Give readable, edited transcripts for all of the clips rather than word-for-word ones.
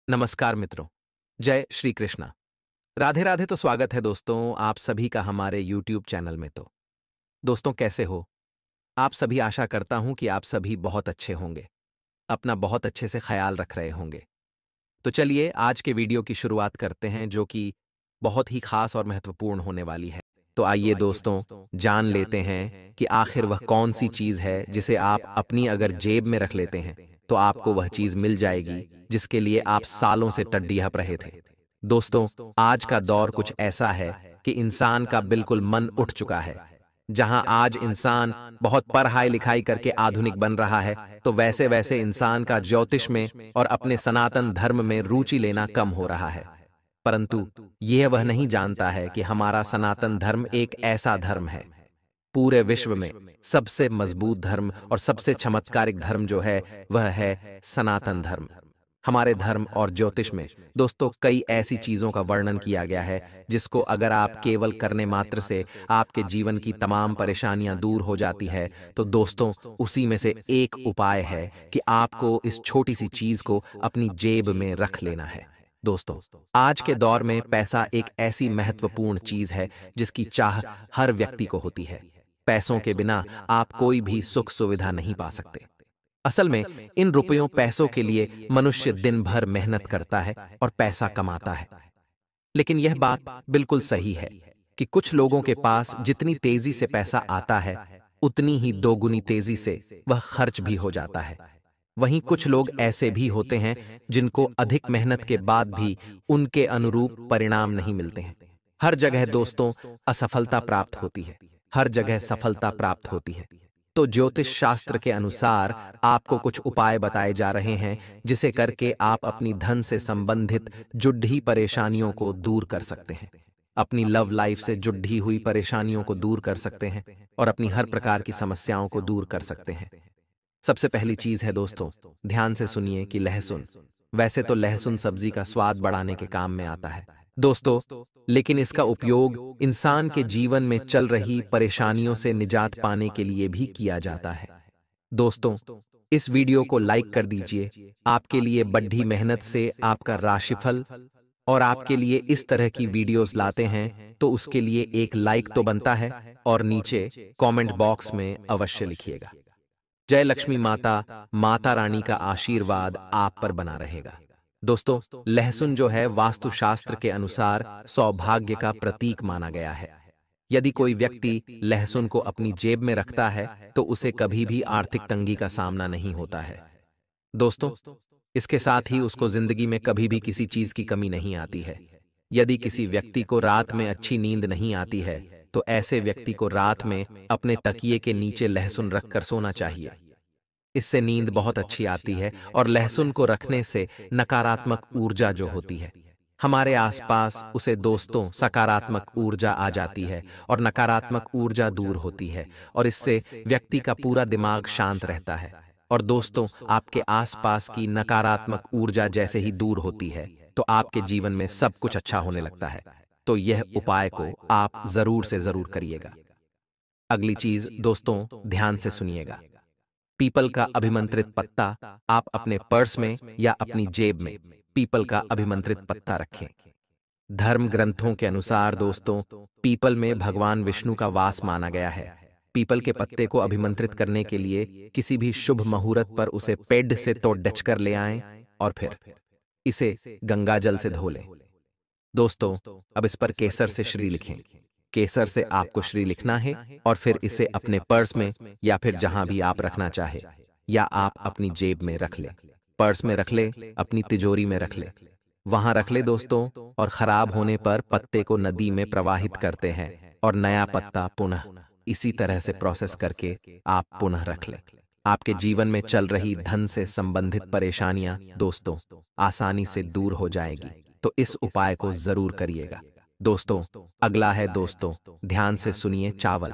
नमस्कार मित्रों। जय श्री कृष्णा। राधे राधे। तो स्वागत है दोस्तों आप सभी का हमारे YouTube चैनल में। तो दोस्तों कैसे हो आप सभी? आशा करता हूं कि आप सभी बहुत अच्छे होंगे, अपना बहुत अच्छे से ख्याल रख रहे होंगे। तो चलिए आज के वीडियो की शुरुआत करते हैं, जो कि बहुत ही खास और महत्वपूर्ण होने वाली है। तो आइए दोस्तों जान लेते हैं कि आखिर वह कौन सी चीज है जिसे आप अपनी अगर जेब में रख लेते हैं तो आपको वह चीज मिल जाएगी जिसके लिए आप सालों से टड्डियाप रहे थे। दोस्तों आज का दौर कुछ ऐसा है कि इंसान का बिल्कुल मन उठ चुका है। जहां आज इंसान बहुत पढ़ाई लिखाई करके आधुनिक बन रहा है, तो वैसे वैसे इंसान का ज्योतिष में और अपने सनातन धर्म में रुचि लेना कम हो रहा है। परंतु यह वह नहीं जानता है कि हमारा सनातन धर्म एक ऐसा धर्म है, पूरे विश्व में सबसे मजबूत धर्म और सबसे चमत्कारिक धर्म जो है वह है सनातन धर्म। हमारे धर्म और ज्योतिष में दोस्तों कई ऐसी चीजों का वर्णन किया गया है जिसको अगर आप केवल करने मात्र से आपके जीवन की तमाम परेशानियां दूर हो जाती है। तो दोस्तों उसी में से एक उपाय है कि आपको इस छोटी सी चीज को अपनी जेब में रख लेना है। दोस्तों आज के दौर में पैसा एक ऐसी महत्वपूर्ण चीज है जिसकी चाह हर व्यक्ति को होती है। पैसों के बिना आप कोई भी सुख सुविधा नहीं पा सकते। असल में इन रुपयों पैसों के लिए मनुष्य दिन भर मेहनत करता है और पैसा कमाता है। लेकिन यह बात बिल्कुल सही है कि कुछ लोगों के पास जितनी तेजी से पैसा आता है उतनी ही दोगुनी तेजी से वह खर्च भी हो जाता है। वहीं कुछ लोग ऐसे भी होते हैं जिनको अधिक मेहनत के बाद भी उनके अनुरूप परिणाम नहीं मिलते हैं। हर जगह दोस्तों असफलता प्राप्त होती है, हर जगह सफलता प्राप्त होती है। तो ज्योतिष शास्त्र के अनुसार आपको कुछ उपाय बताए जा रहे हैं जिसे करके आप अपनी धन से संबंधित जुड़ी परेशानियों को दूर कर सकते हैं, अपनी लव लाइफ से जुड़ी हुई परेशानियों को दूर कर सकते हैं और अपनी हर प्रकार की समस्याओं को दूर कर सकते हैं। सबसे पहली चीज है दोस्तों, ध्यान से सुनिए कि लहसुन। वैसे तो लहसुन सब्जी का स्वाद बढ़ाने के काम में आता है दोस्तों, लेकिन इसका उपयोग इंसान के जीवन में चल रही परेशानियों से निजात पाने के लिए भी किया जाता है। दोस्तों इस वीडियो को लाइक कर दीजिए। आपके लिए बड़ी मेहनत से आपका राशिफल और आपके लिए इस तरह की वीडियोस लाते हैं, तो उसके लिए एक लाइक तो बनता है और नीचे कमेंट बॉक्स में अवश्य लिखिएगा। जय लक्ष्मी माता, माता रानी का आशीर्वाद आप पर बना रहेगा। दोस्तों लहसुन जो है वास्तुशास्त्र के अनुसार सौभाग्य का प्रतीक माना गया है। यदि कोई व्यक्ति लहसुन को अपनी जेब में रखता है तो उसे कभी भी आर्थिक तंगी का सामना नहीं होता है। दोस्तों इसके साथ ही उसको जिंदगी में कभी भी किसी चीज की कमी नहीं आती है। यदि किसी व्यक्ति को रात में अच्छी नींद नहीं आती है तो ऐसे व्यक्ति को रात में अपने तकिए के नीचे लहसुन रखकर सोना चाहिए। इससे नींद बहुत अच्छी आती है और लहसुन को रखने से नकारात्मक ऊर्जा जो होती है हमारे आसपास उसे दोस्तों सकारात्मक ऊर्जा आ जाती है और नकारात्मक ऊर्जा दूर होती है और इससे व्यक्ति का पूरा दिमाग शांत रहता है। और दोस्तों आपके आसपास की नकारात्मक ऊर्जा जैसे ही दूर होती है तो आपके जीवन में सब कुछ अच्छा होने लगता है। तो यह उपाय को आप जरूर से जरूर करिएगा। अगली चीज दोस्तों ध्यान से सुनिएगा। पीपल का अभिमंत्रित पत्ता आप अपने पर्स में या अपनी जेब में पीपल का अभिमंत्रित पत्ता रखें। धर्म ग्रंथों के अनुसार दोस्तों पीपल में भगवान विष्णु का वास माना गया है। पीपल के पत्ते को अभिमंत्रित करने के लिए किसी भी शुभ मुहूर्त पर उसे पेड़ से तोड़ डचकर ले आएं और फिर इसे गंगा जल से धो लें। दोस्तों अब इस पर केसर से श्री लिखें। केसर से आपको श्री लिखना है और फिर इसे अपने पर्स में या फिर जहां भी आप रखना चाहे, या आप अपनी जेब में रख ले, पर्स में रख ले, अपनी तिजोरी में रख ले, वहां रख ले दोस्तों। और खराब होने पर पत्ते को नदी में प्रवाहित करते हैं और नया पत्ता पुनः इसी तरह से प्रोसेस करके आप पुनः रख ले। आपके जीवन में चल रही धन से संबंधित परेशानियां दोस्तों आसानी से दूर हो जाएगी। तो इस उपाय को जरूर करिएगा। दोस्तों अगला है दोस्तों ध्यान से सुनिए चावल।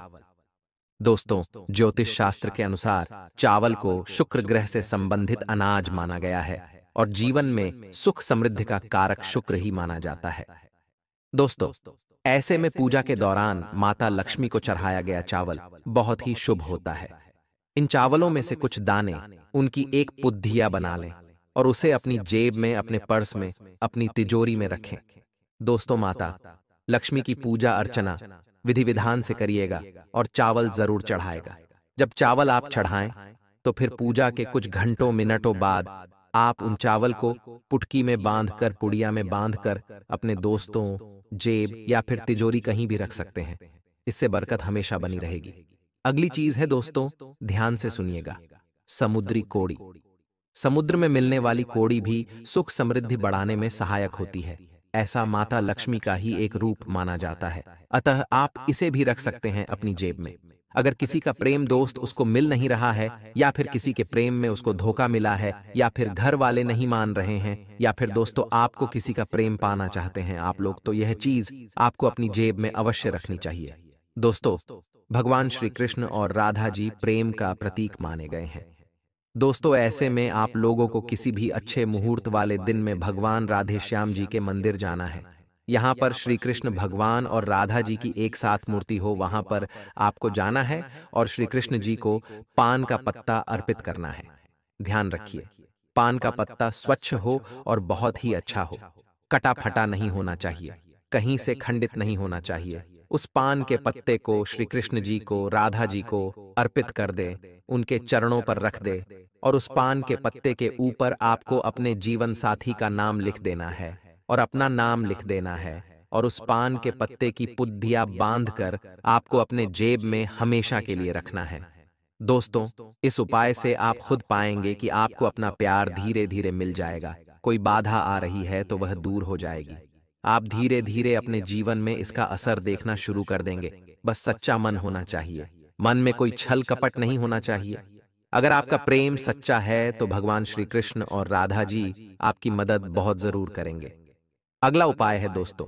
दोस्तों ज्योतिष शास्त्र के अनुसार चावल को शुक्र ग्रह से संबंधित अनाज माना गया है और जीवन में सुख समृद्धि का कारक शुक्र ही माना जाता है। दोस्तों ऐसे में पूजा के दौरान माता लक्ष्मी को चढ़ाया गया चावल बहुत ही शुभ होता है। इन चावलों में से कुछ दाने उनकी एक पुद्धिया बना लें और उसे अपनी जेब में, अपने पर्स में, अपनी तिजोरी में रखें। दोस्तों, माता लक्ष्मी की पूजा अर्चना विधि विधान से करिएगा और चावल जरूर चढ़ाएगा। जब चावल आप चढ़ाएं तो फिर पूजा के कुछ घंटों मिनटों बाद आप उन चावल को पुटकी में बांधकर, पुड़िया में बांधकर अपने दोस्तों, जेब या फिर तिजोरी कहीं भी रख सकते हैं। इससे बरकत हमेशा बनी रहेगी। अगली चीज है दोस्तों, ध्यान से सुनिएगा, समुद्री कोड़ी। समुद्र में मिलने वाली कोड़ी भी सुख समृद्धि बढ़ाने में सहायक होती है। ऐसा माता लक्ष्मी का ही एक रूप माना जाता है। अतः आप इसे भी रख सकते हैं अपनी जेब में। अगर किसी का प्रेम दोस्त उसको मिल नहीं रहा है, या फिर किसी के प्रेम में उसको धोखा मिला है, या फिर घर वाले नहीं मान रहे हैं, या फिर दोस्तों आपको किसी का प्रेम पाना चाहते हैं आप लोग, तो यह चीज आपको अपनी जेब में अवश्य रखनी चाहिए। दोस्तों, भगवान श्री कृष्ण और राधा जी प्रेम का प्रतीक माने गए हैं। दोस्तों, ऐसे में आप लोगों को किसी भी अच्छे मुहूर्त वाले दिन में भगवान राधे श्याम जी के मंदिर जाना है। यहाँ पर श्री कृष्ण भगवान और राधा जी की एक साथ मूर्ति हो, वहां पर आपको जाना है और श्री कृष्ण जी को पान का पत्ता अर्पित करना है। ध्यान रखिए, पान का पत्ता स्वच्छ हो और बहुत ही अच्छा हो, कटा फटा नहीं होना चाहिए, कहीं से खंडित नहीं होना चाहिए। उस पान के पत्ते को श्री कृष्ण जी को, राधा जी को अर्पित कर दे, उनके चरणों पर रख दे और उस पान के पत्ते के ऊपर आपको अपने जीवन साथी का नाम लिख देना है और अपना नाम लिख देना है, और उस पान के पत्ते की पुद्धियां बांधकर आपको अपने जेब में हमेशा के लिए रखना है। दोस्तों, इस उपाय से आप खुद पाएंगे कि आपको अपना प्यार धीरे धीरे मिल जाएगा। कोई बाधा आ रही है तो वह दूर हो जाएगी। आप धीरे धीरे अपने जीवन में इसका असर देखना शुरू कर देंगे। बस सच्चा मन होना चाहिए, मन में कोई छल कपट नहीं होना चाहिए। अगर आपका प्रेम सच्चा है तो भगवान श्री कृष्ण और राधा जी आपकी मदद बहुत जरूर करेंगे। अगला उपाय है दोस्तों,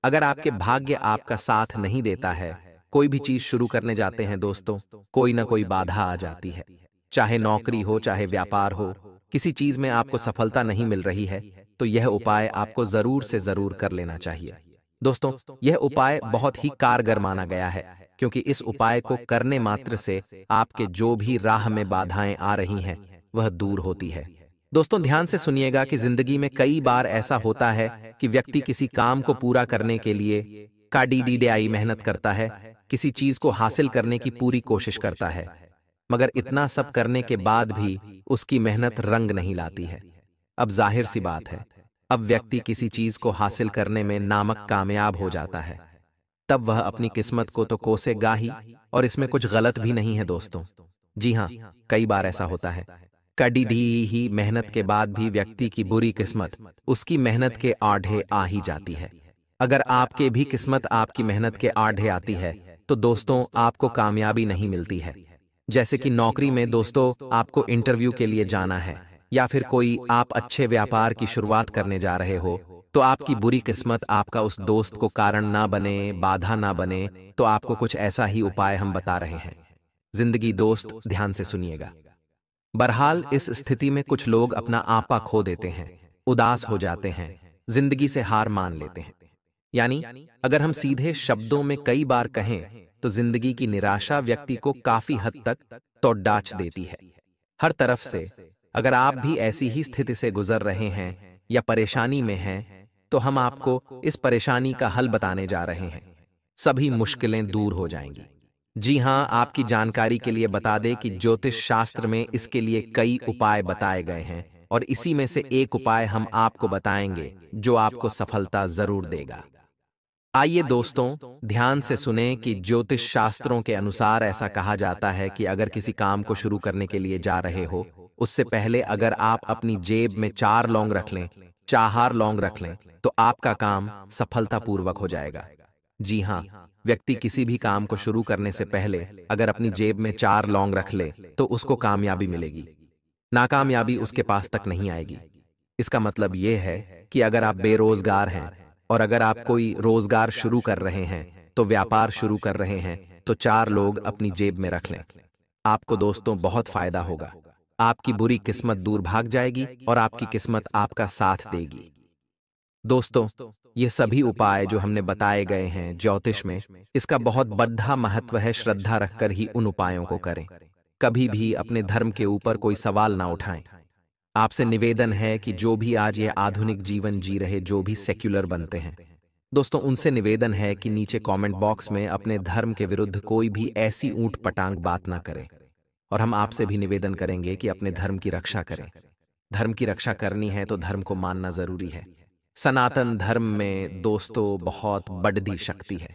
अगर आपके भाग्य आपका साथ नहीं देता है, कोई भी चीज शुरू करने जाते हैं दोस्तों, कोई ना कोई बाधा आ जाती है, चाहे नौकरी हो, चाहे व्यापार हो, किसी चीज में आपको सफलता नहीं मिल रही है, तो यह उपाय आपको जरूर से जरूर कर लेना चाहिए। दोस्तों, यह उपाय बहुत ही कारगर माना गया है, क्योंकि इस उपाय को करने मात्र से आपके जो भी राह में बाधाएं आ रही हैं वह दूर होती है। दोस्तों, ध्यान से सुनिएगा कि जिंदगी में कई बार ऐसा होता है कि व्यक्ति किसी काम को पूरा करने के लिए काडीडीडीआई मेहनत करता है, किसी चीज को हासिल करने की पूरी कोशिश करता है, मगर इतना सब करने के बाद भी उसकी मेहनत रंग नहीं लाती है। अब जाहिर सी बात है, अब व्यक्ति किसी चीज को हासिल करने में नामक कामयाब हो जाता है, तब वह अपनी किस्मत को तो कोसेगा ही, और इसमें कुछ गलत भी नहीं है दोस्तों। जी हाँ, कई बार ऐसा होता है, कड़ी ही मेहनत के बाद भी व्यक्ति की बुरी किस्मत उसकी मेहनत के आढ़े आ ही जाती है। अगर आपके भी किस्मत आपकी मेहनत के आढ़े आती है तो दोस्तों आपको कामयाबी नहीं मिलती है। जैसे कि नौकरी में दोस्तों आपको इंटरव्यू के लिए जाना है, या फिर कोई आप अच्छे व्यापार की शुरुआत करने जा रहे हो, तो आपकी बुरी किस्मत आपका उस दोस्त को कारण ना बने, बाधा ना बने, तो आपको कुछ ऐसा ही उपाय हम बता रहे हैं। जिंदगी दोस्त, ध्यान से सुनिएगा। बहरहाल इस स्थिति में कुछ लोग अपना आपा खो देते हैं, उदास हो जाते हैं, जिंदगी से हार मान लेते हैं। यानी अगर हम सीधे शब्दों में कई बार कहें तो जिंदगी की निराशा व्यक्ति को काफी हद तक तोड़ाच देती है, हर तरफ से। अगर आप भी ऐसी ही स्थिति से गुजर रहे हैं या परेशानी में हैं, तो हम आपको इस परेशानी का हल बताने जा रहे हैं। सभी मुश्किलें दूर हो जाएंगी। जी हाँ, आपकी जानकारी के लिए बता दें कि ज्योतिष शास्त्र में इसके लिए कई उपाय बताए गए हैं, और इसी में से एक उपाय हम आपको बताएंगे जो आपको सफलता जरूर देगा। आइए दोस्तों, ध्यान से सुने कि ज्योतिष शास्त्रों के अनुसार ऐसा कहा जाता है कि अगर किसी काम को शुरू करने के लिए जा रहे हो, उससे पहले अगर आप अपनी जेब में 4 लौंग रख लें, 4 लौंग रख लें, तो आपका काम सफलतापूर्वक हो जाएगा। जी हाँ, व्यक्ति किसी भी काम को शुरू करने से पहले अगर अपनी जेब में 4 लौंग रख ले तो उसको कामयाबी मिलेगी, नाकामयाबी उसके पास तक नहीं आएगी। इसका मतलब यह है कि अगर आप बेरोजगार हैं और अगर आप कोई रोजगार शुरू कर रहे हैं, तो व्यापार शुरू कर रहे हैं, तो 4 लोग अपनी जेब में रख लें। आपको दोस्तों बहुत फायदा होगा, आपकी बुरी किस्मत दूर भाग जाएगी और आपकी किस्मत आपका साथ देगी। दोस्तों, ये सभी उपाय जो हमने बताए गए हैं ज्योतिष में, इसका बहुत बड़ा महत्व है। श्रद्धा रखकर ही उन उपायों को करें। कभी भी अपने धर्म के ऊपर कोई सवाल ना उठाएं। आपसे निवेदन है कि जो भी आज ये आधुनिक जीवन जी रहे, जो भी सेक्युलर बनते हैं दोस्तों, उनसे निवेदन है कि नीचे कमेंट बॉक्स में अपने धर्म के विरुद्ध कोई भी ऐसी ऊंट पटांग बात ना करें। और हम आपसे भी निवेदन करेंगे कि अपने धर्म की रक्षा करें। धर्म की रक्षा करनी है तो धर्म को मानना जरूरी है। सनातन धर्म में दोस्तों बहुत बड़ी शक्ति है,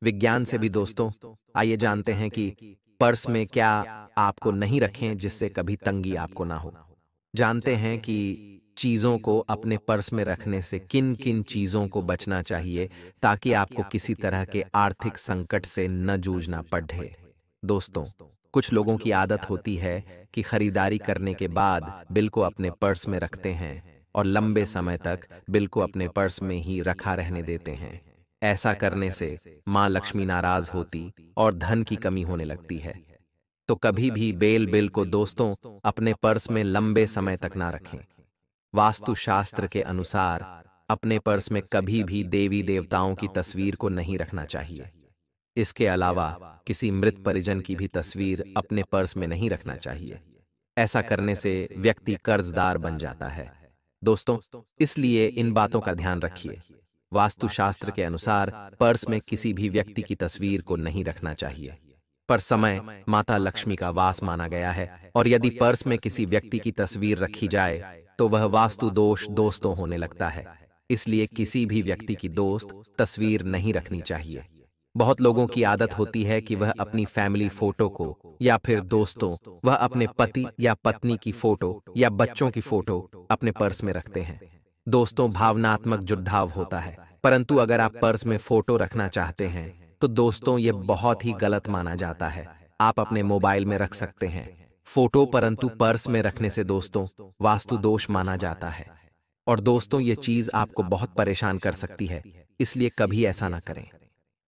विज्ञान से भी दोस्तों। आइए जानते हैं कि पर्स में क्या आपको नहीं रखें जिससे कभी तंगी आपको ना हो। जानते हैं कि चीजों को अपने पर्स में रखने से किन किन चीजों को बचना चाहिए ताकि आपको किसी तरह के आर्थिक संकट से न जूझना पड़े। दोस्तों, कुछ लोगों की आदत होती है कि खरीदारी करने के बाद बिल को अपने पर्स में रखते हैं और लंबे समय तक बिल को अपने पर्स में ही रखा रहने देते हैं। ऐसा करने से माँ लक्ष्मी नाराज होती और धन की कमी होने लगती है। तो कभी भी बिल को दोस्तों अपने पर्स में लंबे समय तक ना रखें। वास्तु शास्त्र के अनुसार अपने पर्स में कभी भी देवी देवताओं की तस्वीर को नहीं रखना चाहिए। इसके अलावा किसी मृत परिजन की भी तस्वीर अपने पर्स में नहीं रखना चाहिए। ऐसा करने से व्यक्ति कर्जदार बन जाता है। दोस्तों, इसलिए इन बातों का ध्यान रखिए। वास्तुशास्त्र के अनुसार पर्स में किसी भी व्यक्ति की तस्वीर को नहीं रखना चाहिए। पर समय माता लक्ष्मी का वास माना गया है और यदि पर्स में किसी व्यक्ति की तस्वीर रखी जाए तो वह वास्तु दोष दोस्तों होने लगता है। इसलिए किसी भी व्यक्ति की दोस्त तस्वीर नहीं रखनी चाहिए। बहुत लोगों की आदत होती है कि वह अपनी फैमिली फोटो को या फिर दोस्तों वह अपने पति या पत्नी की फोटो या बच्चों की फोटो अपने पर्स में रखते हैं। दोस्तों, भावनात्मक जुड़ाव होता है, परंतु अगर आप पर्स में फोटो रखना चाहते हैं तो दोस्तों ये बहुत ही गलत माना जाता है। आप अपने मोबाइल में रख सकते हैं फोटो, परंतु पर्स में रखने से दोस्तों वास्तु दोष माना जाता है और दोस्तों ये चीज आपको बहुत परेशान कर सकती है। इसलिए कभी ऐसा ना करें।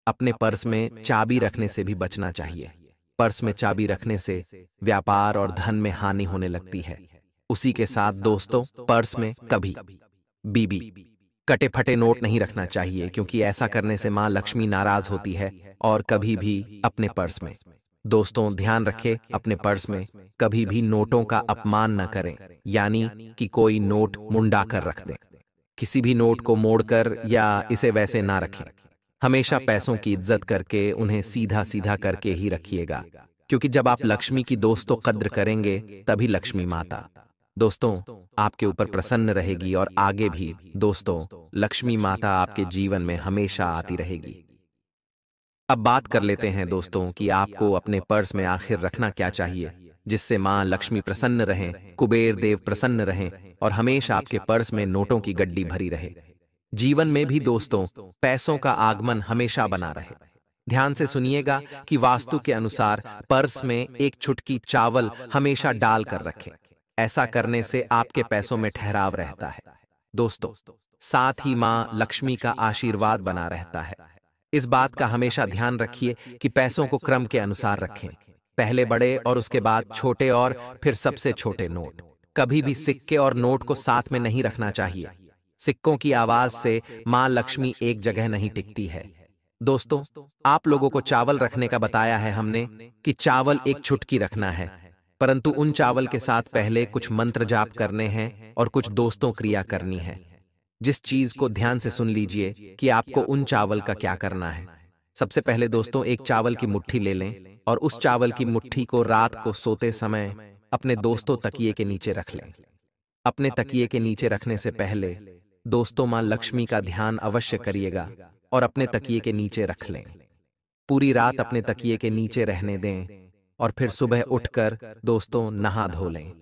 अपने पर्स में चाबी रखने से भी बचना चाहिए। पर्स में चाबी रखने से व्यापार और धन में हानि होने लगती है। उसी के साथ दोस्तों पर्स में कभी बीबी कटे फटे नोट नहीं रखना चाहिए, क्योंकि ऐसा करने से माँ लक्ष्मी नाराज होती है। और कभी भी अपने पर्स में दोस्तों ध्यान रखें, अपने पर्स में कभी भी नोटों का अपमान न करें, यानी कि कोई नोट मुंडा कर रख दें। किसी भी नोट को मोड़कर या इसे वैसे ना रखें। हमेशा पैसों की इज्जत करके उन्हें सीधा सीधा करके ही रखिएगा, क्योंकि जब आप लक्ष्मी की दोस्तों कद्र करेंगे तभी लक्ष्मी माता दोस्तों आपके ऊपर प्रसन्न रहेगी और आगे भी दोस्तों लक्ष्मी माता आपके जीवन में हमेशा आती रहेगी। अब बात कर लेते हैं दोस्तों कि आपको अपने पर्स में आखिर रखना क्या चाहिए जिससे माँ लक्ष्मी प्रसन्न रहें, कुबेर देव प्रसन्न रहें और हमेशा आपके पर्स में नोटों की गड्डी भरी रहे। जीवन में भी दोस्तों पैसों का आगमन हमेशा बना रहे। ध्यान से सुनिएगा कि वास्तु के अनुसार पर्स में एक चुटकी चावल हमेशा डाल कर रखें। ऐसा करने से आपके पैसों में ठहराव रहता है दोस्तों, साथ ही माँ लक्ष्मी का आशीर्वाद बना रहता है। इस बात का हमेशा ध्यान रखिए कि पैसों को क्रम के अनुसार रखें, पहले बड़े और उसके बाद छोटे और फिर सबसे छोटे नोट। कभी भी सिक्के और नोट को साथ में नहीं रखना चाहिए। सिक्कों की आवाज से माँ लक्ष्मी एक जगह नहीं टिकती है। दोस्तों, आप लोगों को चावल रखने का बताया है हमने कि चावल एक चुटकी रखना है, परंतु उन चावल के साथ पहले कुछ मंत्र जाप करने हैं और कुछ दोस्तों क्रिया करनी है। जिस चीज को ध्यान से सुन लीजिए कि आपको उन चावल का क्या करना है। सबसे पहले दोस्तों एक चावल की मुट्ठी ले लें और उस चावल की मुट्ठी को रात को सोते समय अपने दोस्तों तकिए के नीचे रख लें। अपने तकिए के नीचे रखने से पहले दोस्तों माँ लक्ष्मी का ध्यान अवश्य करिएगा और अपने तकिए के नीचे रख लें। पूरी रात अपने तकिए के नीचे रहने दें और फिर सुबह उठकर दोस्तों नहा धो लें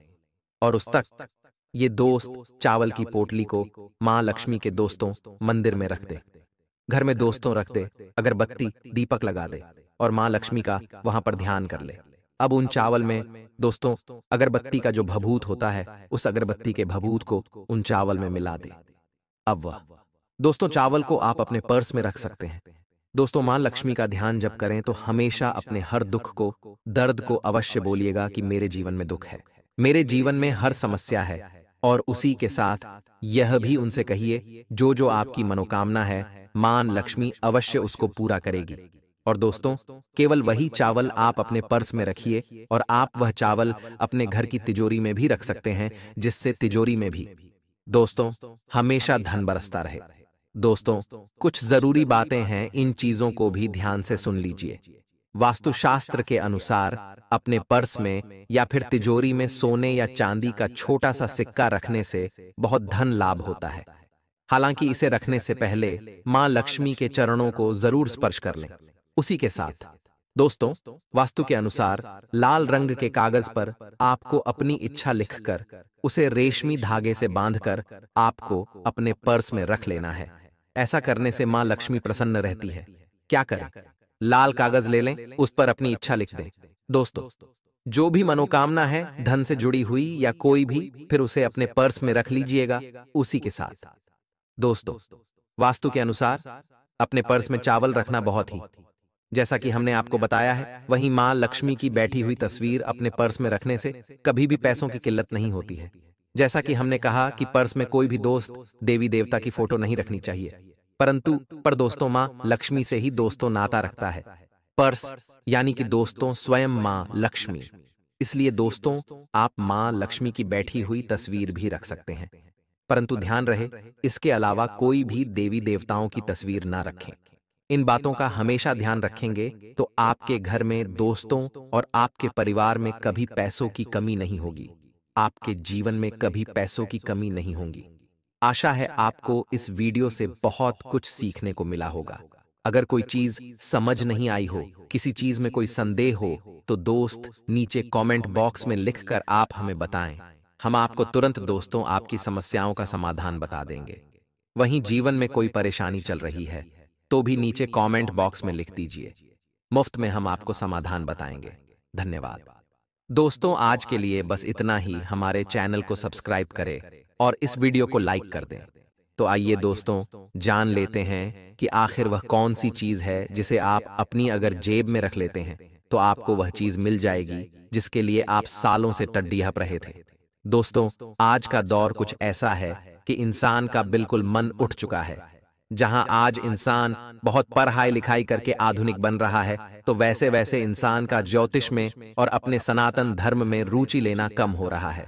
और उस तक ये दोस्त चावल की पोटली को माँ लक्ष्मी के दोस्तों मंदिर में रख दे। घर में दोस्तों रख दे, अगरबत्ती दीपक लगा दे और माँ लक्ष्मी का वहां पर ध्यान कर ले। अब उन चावल में दोस्तों अगरबत्ती का जो भभूत होता है उस अगरबत्ती के भभूत को उन चावल में मिला दे। अब वह दोस्तों चावल को आप अपने पर्स में रख सकते हैं। दोस्तों माँ लक्ष्मी का ध्यान जब करें तो हमेशा अपने हर दुख को, दर्द को अवश्य बोलिएगा कि मेरे जीवन में दुख है, मेरे जीवन में हर समस्या है, और उसी के साथ यह भी उनसे कहिए जो जो आपकी मनोकामना है माँ लक्ष्मी अवश्य उसको पूरा करेगी। और दोस्तों, केवल वही चावल आप अपने पर्स में रखिए और आप वह चावल अपने घर की तिजोरी में भी रख सकते हैं, जिससे तिजोरी में भी दोस्तों हमेशा धन बरसता रहे। दोस्तों, कुछ जरूरी बातें हैं, इन चीजों को भी ध्यान से सुन लीजिए। वास्तुशास्त्र के अनुसार अपने पर्स में या फिर तिजोरी में सोने या चांदी का छोटा सा सिक्का रखने से बहुत धन लाभ होता है। हालांकि इसे रखने से पहले मां लक्ष्मी के चरणों को जरूर स्पर्श कर लें। उसी के साथ दोस्तों, वास्तु के अनुसार लाल रंग के कागज पर आपको अपनी इच्छा लिखकर उसे रेशमी धागे से बांधकर आपको अपने पर्स में रख लेना है। ऐसा करने से मां लक्ष्मी प्रसन्न रहती है। क्या करें? लाल कागज ले लें, उस पर अपनी इच्छा लिख दें। दोस्तों, जो भी मनोकामना है धन से जुड़ी हुई या कोई भी, फिर उसे अपने पर्स में रख लीजिएगा। उसी के साथ दोस्तों, वास्तु के अनुसार अपने पर्स में चावल रखना बहुत ही, जैसा कि हमने आपको बताया है, वहीं मां लक्ष्मी की बैठी हुई तस्वीर अपने पर्स में रखने से कभी भी पैसों की किल्लत नहीं होती है। जैसा कि हमने कहा कि पर्स में कोई भी दोस्त देवी देवता की फोटो नहीं रखनी चाहिए, परंतु दोस्तों मां लक्ष्मी से ही दोस्तों नाता रखता है पर्स, यानी कि दोस्तों स्वयं मां लक्ष्मी। इसलिए दोस्तों, आप मां लक्ष्मी की बैठी हुई तस्वीर भी रख सकते हैं, परंतु ध्यान रहे इसके अलावा कोई भी देवी देवताओं की तस्वीर ना रखें। इन बातों का हमेशा ध्यान रखेंगे तो आपके घर में दोस्तों और आपके परिवार में कभी पैसों की कमी नहीं होगी। आपके जीवन में कभी पैसों की कमी नहीं होगी। आशा है आपको इस वीडियो से बहुत कुछ सीखने को मिला होगा। अगर कोई चीज समझ नहीं आई हो, किसी चीज में कोई संदेह हो, तो दोस्त नीचे कमेंट बॉक्स में लिखकर आप हमें बताएं। हम आपको तुरंत दोस्तों आपकी समस्याओं का समाधान बता देंगे। वहीं जीवन में कोई परेशानी चल रही है तो भी नीचे कमेंट बॉक्स में लिख दीजिए, मुफ्त में हम आपको समाधान बताएंगे। धन्यवाद दोस्तों, आज के लिए बस इतना ही। हमारे चैनल को सब्सक्राइब करें और इस वीडियो को लाइक कर दें। तो आइए दोस्तों, जान लेते हैं कि आखिर वह कौन सी चीज है जिसे आप अपनी अगर जेब में रख लेते हैं तो आपको वह चीज मिल जाएगी जिसके लिए आप सालों से टड्डीहप रहे थे। दोस्तों, आज का दौर कुछ ऐसा है कि इंसान का बिल्कुल मन उठ चुका है। जहां आज इंसान बहुत पढ़ाई लिखाई करके आधुनिक बन रहा है, तो वैसे वैसे इंसान का ज्योतिष में और अपने सनातन धर्म में रुचि लेना कम हो रहा है।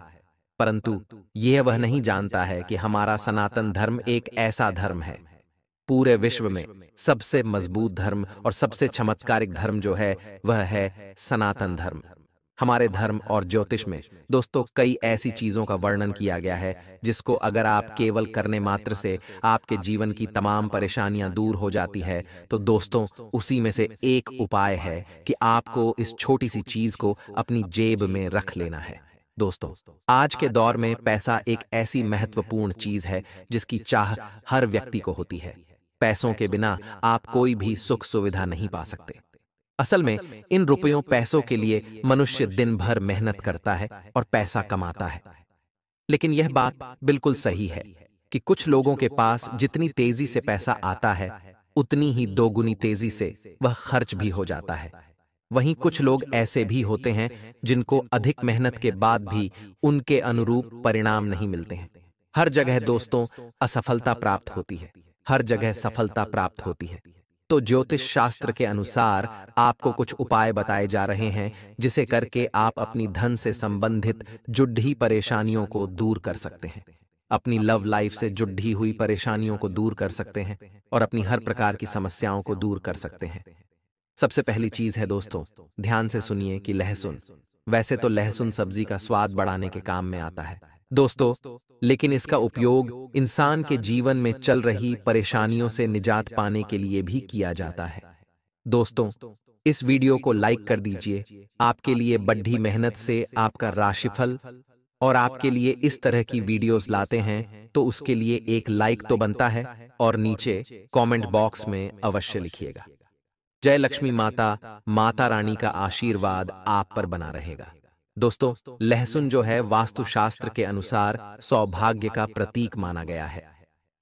परंतु यह वह नहीं जानता है कि हमारा सनातन धर्म एक ऐसा धर्म है, पूरे विश्व में सबसे मजबूत धर्म और सबसे चमत्कारिक धर्म जो है वह है सनातन धर्म। हमारे धर्म और ज्योतिष में दोस्तों कई ऐसी चीजों का वर्णन किया गया है जिसको अगर आप केवल करने मात्र से आपके जीवन की तमाम परेशानियां दूर हो जाती है। तो दोस्तों, उसी में से एक उपाय है कि आपको इस छोटी सी चीज को अपनी जेब में रख लेना है। दोस्तों, आज के दौर में पैसा एक ऐसी महत्वपूर्ण चीज है जिसकी चाह हर व्यक्ति को होती है। पैसों के बिना आप कोई भी सुख सुविधा नहीं पा सकते। असल में इन रुपयों पैसों के लिए मनुष्य दिन भर मेहनत करता है और पैसा कमाता है, लेकिन यह बात बिल्कुल सही है कि कुछ लोगों के पास जितनी तेजी से पैसा आता है उतनी ही दोगुनी तेजी से वह खर्च भी हो जाता है। वहीं कुछ लोग ऐसे भी होते हैं जिनको अधिक मेहनत के बाद भी उनके अनुरूप परिणाम नहीं मिलते हैं। हर जगह दोस्तों असफलता प्राप्त होती है, हर जगह सफलता प्राप्त होती है। तो ज्योतिष शास्त्र के अनुसार आपको कुछ उपाय बताए जा रहे हैं जिसे करके आप अपनी धन से संबंधित जुड़ी परेशानियों को दूर कर सकते हैं, अपनी लव लाइफ से जुड़ी हुई परेशानियों को दूर कर सकते हैं और अपनी हर प्रकार की समस्याओं को दूर कर सकते हैं। सबसे पहली चीज है दोस्तों, ध्यान से सुनिए कि लहसुन। वैसे तो लहसुन सब्जी का स्वाद बढ़ाने के काम में आता है दोस्तों, लेकिन इसका उपयोग इंसान के जीवन में चल रही परेशानियों से निजात पाने के लिए भी किया जाता है। दोस्तों, इस वीडियो को लाइक कर दीजिए। आपके लिए बड़ी मेहनत से आपका राशिफल और आपके लिए इस तरह की वीडियोस लाते हैं तो उसके लिए एक लाइक तो बनता है और नीचे कमेंट बॉक्स में अवश्य लिखिएगा। जय लक्ष्मी माता, माता रानी का आशीर्वाद आप पर बना रहेगा। दोस्तों, लहसुन जो है वास्तुशास्त्र के अनुसार सौभाग्य का प्रतीक माना गया है।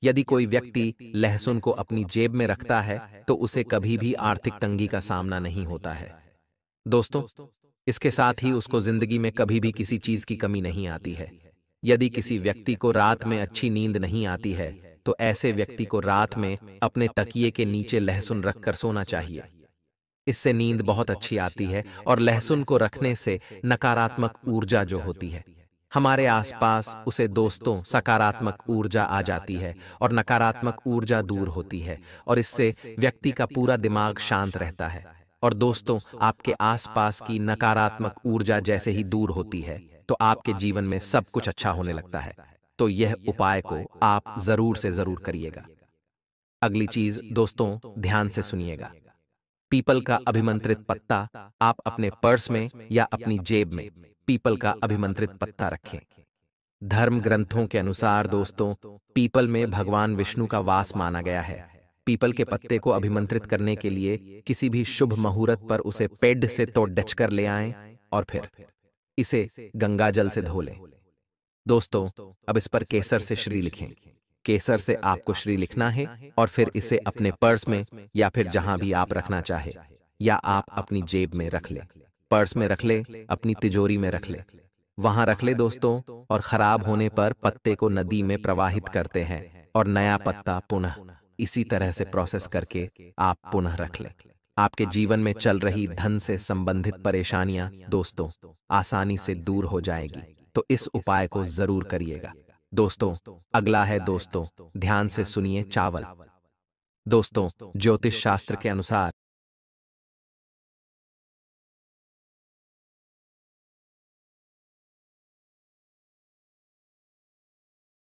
यदि कोई व्यक्ति लहसुन को अपनी जेब में रखता है तो उसे कभी भी आर्थिक तंगी का सामना नहीं होता है। दोस्तों, इसके साथ ही उसको जिंदगी में कभी भी किसी चीज की कमी नहीं आती है। यदि किसी व्यक्ति को रात में अच्छी नींद नहीं आती है तो ऐसे व्यक्ति को रात में अपने तकिए के नीचे लहसुन रखकर सोना चाहिए। इससे नींद बहुत अच्छी आती है और लहसुन को रखने से नकारात्मक ऊर्जा जो होती है हमारे आसपास उसे दोस्तों सकारात्मक ऊर्जा आ जाती है और नकारात्मक ऊर्जा दूर होती है और इससे व्यक्ति का पूरा दिमाग शांत रहता है। और दोस्तों, आपके आसपास की नकारात्मक ऊर्जा जैसे ही दूर होती है तो आपके जीवन में सब कुछ अच्छा होने लगता है। तो यह उपाय को आप जरूर से जरूर करिएगा। अगली चीज दोस्तों, ध्यान से सुनिएगा। पीपल का अभिमंत्रित पत्ता आप अपने पर्स में या अपनी जेब में पीपल का अभिमंत्रित पत्ता रखें। धर्म ग्रंथों के अनुसार दोस्तों, पीपल में भगवान विष्णु का वास माना गया है। पीपल के पत्ते को अभिमंत्रित करने के लिए किसी भी शुभ मुहूर्त पर उसे पेड़ से तोड़ डच कर ले आएं और फिर इसे गंगा जल से धो लें। दोस्तों, अब इस पर केसर से श्री लिखें। केसर से आपको श्री लिखना है और फिर इसे अपने पर्स में या फिर जहां भी आप रखना चाहे या आप अपनी जेब में रख ले। पर्स में रख ले, अपनी तिजोरी में रख ले, वहां रख ले दोस्तों। और खराब होने पर पत्ते को नदी में प्रवाहित करते हैं और नया पत्ता पुनः इसी तरह से प्रोसेस करके आप पुनः रख ले। आपके जीवन में चल रही धन से संबंधित परेशानियां दोस्तों आसानी से दूर हो जाएगी। तो इस उपाय को जरूर करिएगा। दोस्तों, अगला है दोस्तों, ध्यान से सुनिए चावल। दोस्तों, ज्योतिष शास्त्र के अनुसार